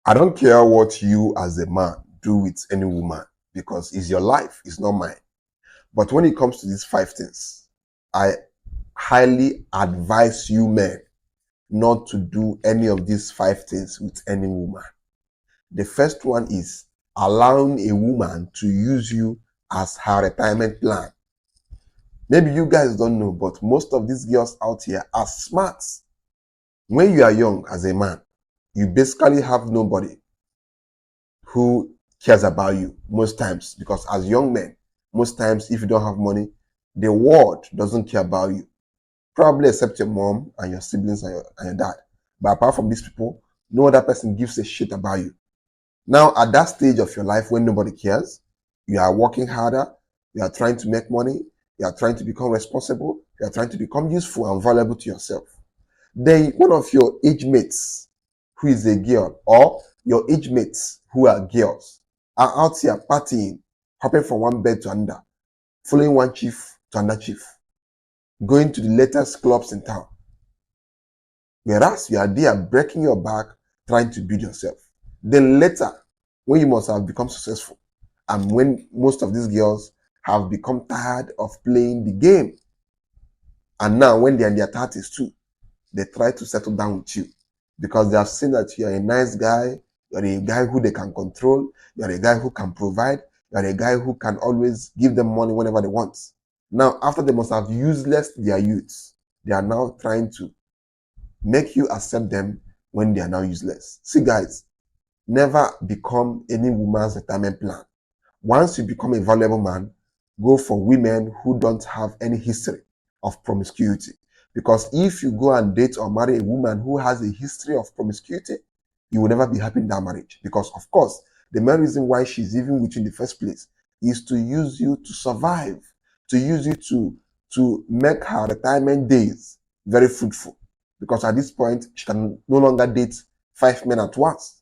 I don't care what you as a man do with any woman because it's your life, it's not mine. But when it comes to these five things, I highly advise you men not to do any of these five things with any woman. The first one is allowing a woman to use you as her retirement plan. Maybe you guys don't know, but most of these girls out here are smart. When you are young as a man, you basically have nobody who cares about you most times, because as young men, most times if you don't have money, the world doesn't care about you, probably except your mom and your siblings and your dad. But apart from these people, no other person gives a shit about you. Now at that stage of your life when nobody cares, you are working harder, you are trying to make money, you are trying to become responsible, you are trying to become useful and valuable to yourself. Then one of your age mates who is a girl, or your age mates who are girls, are out here partying, hopping from one bed to another, following one chief to another chief, going to the latest clubs in town. Whereas you are there breaking your back, trying to build yourself. Then later, when you must have become successful, and when most of these girls have become tired of playing the game, and now when they're in their 30s too, they try to settle down with you because they have seen that you're a nice guy, you're a guy who they can control, you're a guy who can provide, you're a guy who can always give them money whenever they want. Now, after they must have useless their youths, they are now trying to make you accept them when they are now useless. See, guys, never become any woman's retirement plan. Once you become a valuable man, go for women who don't have any history of promiscuity. Because if you go and date or marry a woman who has a history of promiscuity, you will never be happy in that marriage. Because, of course, the main reason why she's even with you in the first place is to use you to survive, to use you to make her retirement days very fruitful. Because at this point, she can no longer date 5 men at once,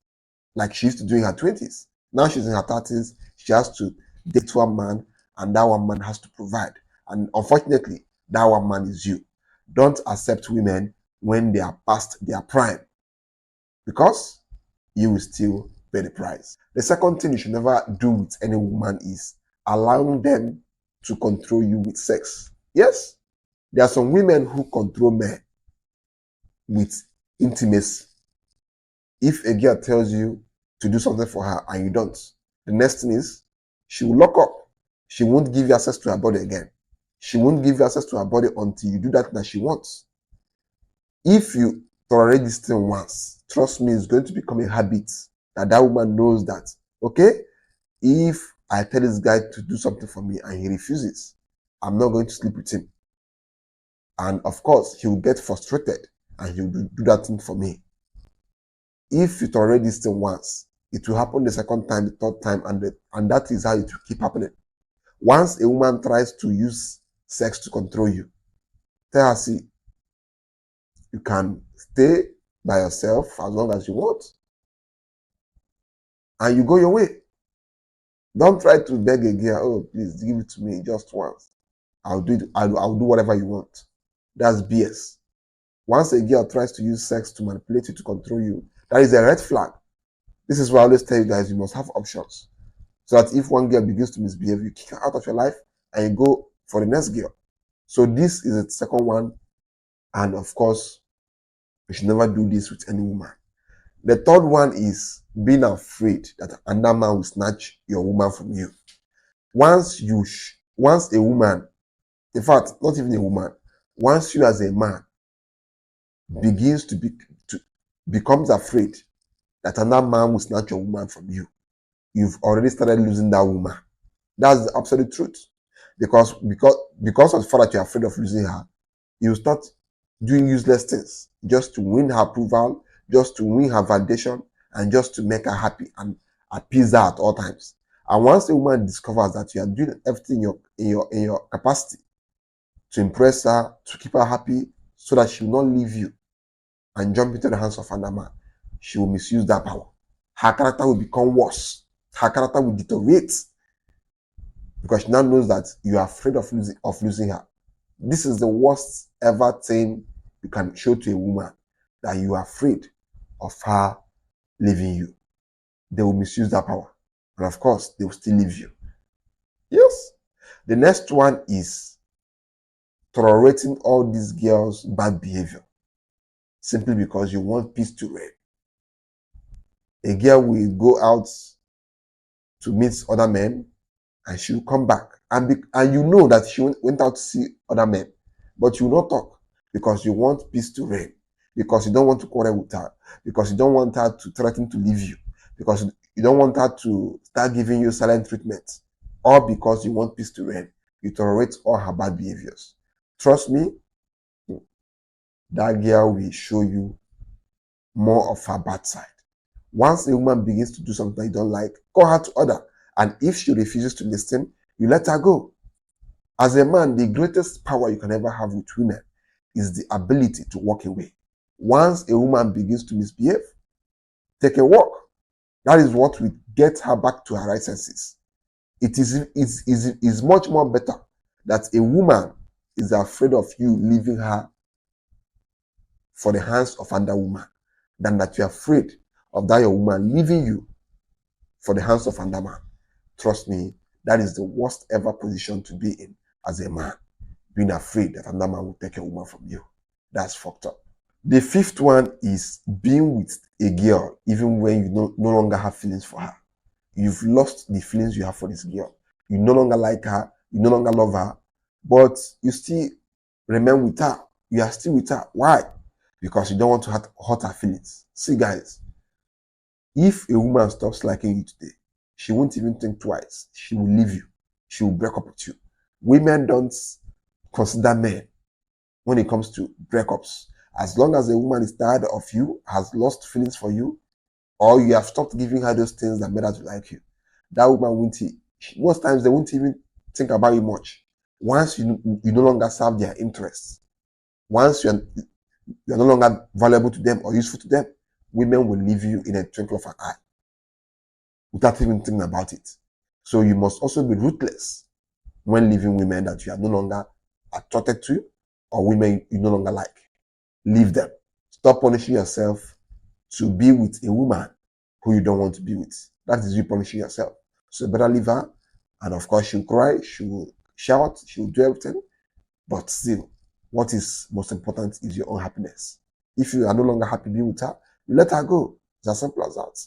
like she used to do in her 20s. Now she's in her 30s, she has to date one man, and that one man has to provide. And unfortunately, that one man is you. Don't accept women when they are past their prime, because you will still pay the price. The second thing you should never do with any woman is allowing them to control you with sex. Yes, there are some women who control men with intimacy. If a girl tells you to do something for her and you don't, the next thing is she will lock up. She won't give you access to her body again. She won't give you access to her body until you do that she wants. If you tolerate this thing once, trust me, it's going to become a habit that woman knows that, okay, if I tell this guy to do something for me and he refuses, I'm not going to sleep with him. And of course, he will get frustrated and he will do that thing for me. If you tolerate this thing once, it will happen the second time, the third time, and that is how it will keep happening. Once a woman tries to use sex to control you, tell her, see, you can stay by yourself as long as you want, and you go your way. Don't try to beg a girl, oh, please give it to me just once. I'll do it. I'll do whatever you want. That's BS. Once a girl tries to use sex to manipulate you, to control you, that is a red flag. This is why I always tell you guys, you must have options. So that if one girl begins to misbehave, you kick her out of your life and you go for the next girl. So this is the second one. And of course, you should never do this with any woman. The third one is being afraid that another man will snatch your woman from you. Once a woman, in fact, not even a woman, once you as a man begins to becomes afraid that another man will snatch your woman from you, you've already started losing that woman. That's the absolute truth. Because of the fact that you're afraid of losing her, you start doing useless things just to win her approval, just to win her validation, and just to make her happy and appease her at all times. And once a woman discovers that you are doing everything in your capacity to impress her, to keep her happy, so that she will not leave you and jump into the hands of another man, she will misuse that power. Her character will become worse. Her character will deteriorate because she now knows that you are afraid of losing her. This is the worst ever thing you can show to a woman, that you are afraid of her leaving you. they will misuse that power. And of course, they will still leave you. Yes. The next one is tolerating all these girls' bad behavior simply because you want peace to reign. A girl will go out to meet other men and she will come back. And you know that she went out to see other men, but you will not talk because you want peace to reign, because you don't want to quarrel with her, because you don't want her to threaten to leave you, because you don't want her to start giving you silent treatment, all because you want peace to reign. You tolerate all her bad behaviors. Trust me, that girl will show you more of her bad side. Once a woman begins to do something you don't like, call her to order. And if she refuses to listen, you let her go. As a man, the greatest power you can ever have with women is the ability to walk away. Once a woman begins to misbehave, take a walk. That is what will get her back to her right senses. It is much more better that a woman is afraid of you leaving her for the hands of another woman than that you're afraid of that your woman leaving you for the hands of another man. Trust me, that is the worst ever position to be in as a man. Being afraid that another man will take a woman from you. That's fucked up. The fifth one is being with a girl even when you no longer have feelings for her. You've lost the feelings you have for this girl. You no longer like her. You no longer love her. But you still remain with her. You are still with her. Why? Because you don't want to hurt her feelings. See, guys, if a woman stops liking you today, she won't even think twice. She will leave you. She will break up with you. Women don't consider men when it comes to breakups. As long as a woman is tired of you, has lost feelings for you, or you have stopped giving her those things that made her to like you, that woman won't, most times they won't even think about you much. Once you no longer serve their interests, once you're no longer valuable to them or useful to them, women will leave you in a twinkle of an eye without even thinking about it. So you must also be ruthless when leaving women that you are no longer attracted to or women you no longer like. Leave them. Stop punishing yourself to be with a woman who you don't want to be with. That is you punishing yourself. So better leave her. And of course, she'll cry, she will shout, she will do everything. But still, what is most important is your own happiness. If you are no longer happy being with her, you let her go. It's as simple as that.